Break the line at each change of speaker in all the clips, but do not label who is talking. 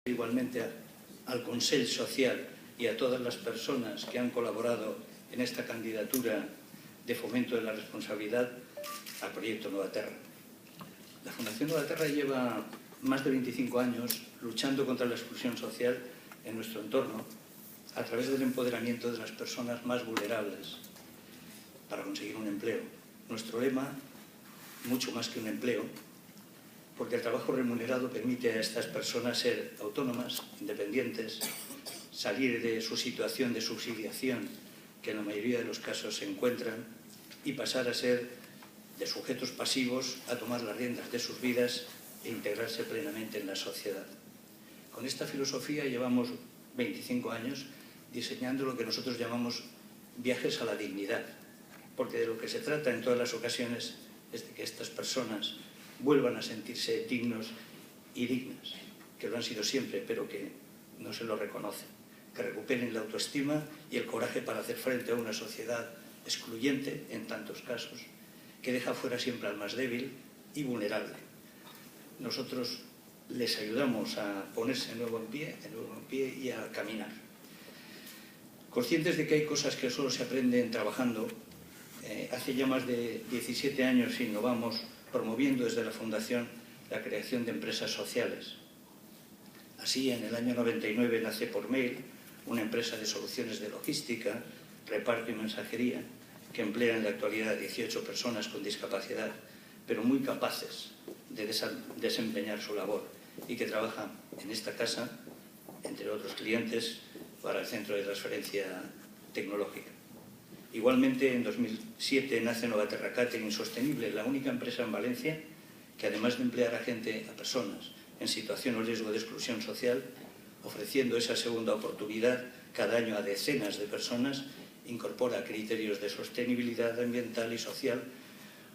Igualmente al Consell Social y a todas las personas que han colaborado en esta candidatura de fomento de la responsabilidad al proyecto Nova Terra. La Fundación Nova Terra lleva más de 25 años luchando contra la exclusión social en nuestro entorno a través del empoderamiento de las personas más vulnerables para conseguir un empleo. Nuestro lema, mucho más que un empleo, porque el trabajo remunerado permite a estas personas ser autónomas, independientes, salir de su situación de subsidiación, que en la mayoría de los casos se encuentran, y pasar a ser de sujetos pasivos a tomar las riendas de sus vidas e integrarse plenamente en la sociedad. Con esta filosofía llevamos 25 años diseñando lo que nosotros llamamos viajes a la dignidad, porque de lo que se trata en todas las ocasiones es de que estas personas vuelvan a sentirse dignos y dignas, que lo han sido siempre, pero que no se lo reconocen, que recuperen la autoestima y el coraje para hacer frente a una sociedad excluyente en tantos casos, que deja fuera siempre al más débil y vulnerable. Nosotros les ayudamos a ponerse de nuevo en pie y a caminar. Conscientes de que hay cosas que solo se aprenden trabajando, hace ya más de 17 años innovamos promoviendo desde la Fundación la creación de empresas sociales. Así, en el año 99 nace Pormail, una empresa de soluciones de logística, reparto y mensajería, que emplea en la actualidad 18 personas con discapacidad, pero muy capaces de desempeñar su labor y que trabaja en esta casa, entre otros clientes, para el Centro de Transferencia Tecnológica. Igualmente, en 2007 nace Nova Terra Catering Sostenible, la única empresa en Valencia que, además de emplear a personas en situación o riesgo de exclusión social, ofreciendo esa segunda oportunidad cada año a decenas de personas, incorpora criterios de sostenibilidad ambiental y social,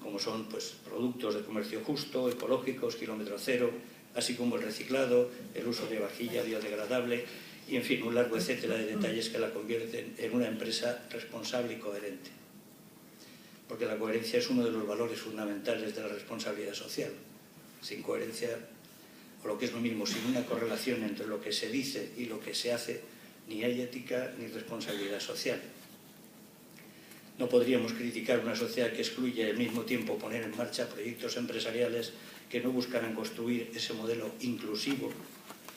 como son productos de comercio justo, ecológicos, kilómetro cero, así como el reciclado, el uso de vajilla biodegradable y, en fin, un largo etcétera de detalles que la convierten en una empresa responsable y coherente. Porque la coherencia es uno de los valores fundamentales de la responsabilidad social. Sin coherencia, o lo que es lo mismo, sin una correlación entre lo que se dice y lo que se hace, ni hay ética ni responsabilidad social. No podríamos criticar una sociedad que excluye y al mismo tiempo poner en marcha proyectos empresariales que no buscaran construir ese modelo inclusivo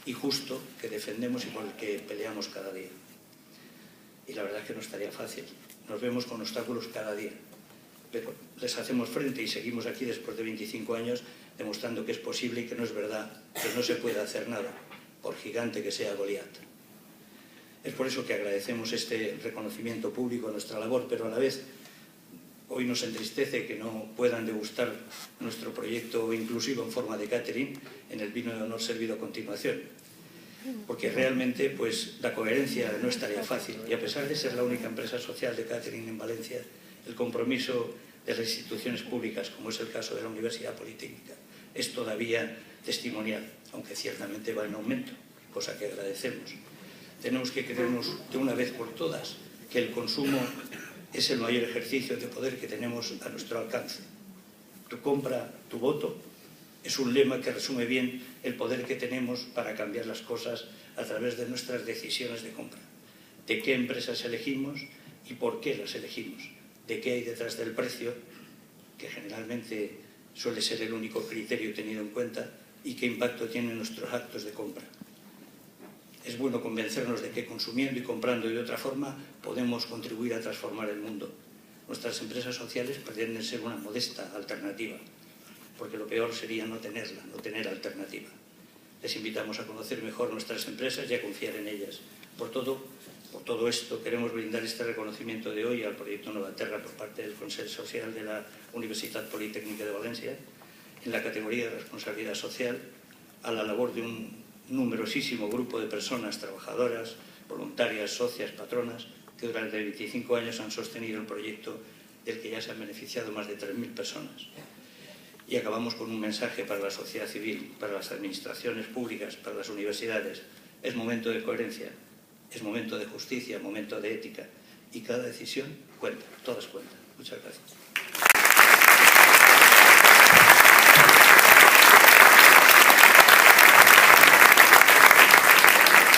y justo que defendemos y por el que peleamos cada día. Y la verdad es que no estaría fácil. Nos vemos con obstáculos cada día, pero les hacemos frente y seguimos aquí después de 25 años demostrando que es posible y que no es verdad, que no se puede hacer nada, por gigante que sea Goliat. Es por eso que agradecemos este reconocimiento público a nuestra labor, pero a la vez hoy nos entristece que no puedan degustar nuestro proyecto inclusivo en forma de catering en el vino de honor servido a continuación, porque realmente la coherencia no es tarea fácil, y a pesar de ser la única empresa social de catering en Valencia, el compromiso de las instituciones públicas, como es el caso de la Universidad Politécnica, es todavía testimonial, aunque ciertamente va en aumento, cosa que agradecemos. Tenemos que creernos de una vez por todas que el consumo es el mayor ejercicio de poder que tenemos a nuestro alcance. Tu compra, tu voto, es un lema que resume bien el poder que tenemos para cambiar las cosas a través de nuestras decisiones de compra. De qué empresas elegimos y por qué las elegimos. De qué hay detrás del precio, que generalmente suele ser el único criterio tenido en cuenta, y qué impacto tienen nuestros actos de compra. Es bueno convencernos de que consumiendo y comprando de otra forma podemos contribuir a transformar el mundo. Nuestras empresas sociales pretenden ser una modesta alternativa, porque lo peor sería no tenerla, no tener alternativa. Les invitamos a conocer mejor nuestras empresas y a confiar en ellas. Por todo esto queremos brindar este reconocimiento de hoy al proyecto Nova Terra por parte del Consell Social de la Universitat Politécnica de Valencia, en la categoría de responsabilidad social, a la labor de un numerosísimo grupo de personas trabajadoras, voluntarias, socias, patronas, que durante 25 años han sostenido el proyecto del que ya se han beneficiado más de 3.000 personas. Y acabamos con un mensaje para la sociedad civil, para las administraciones públicas, para las universidades. Es momento de coherencia, es momento de justicia, momento de ética, y cada decisión cuenta, todas cuentan. Muchas gracias.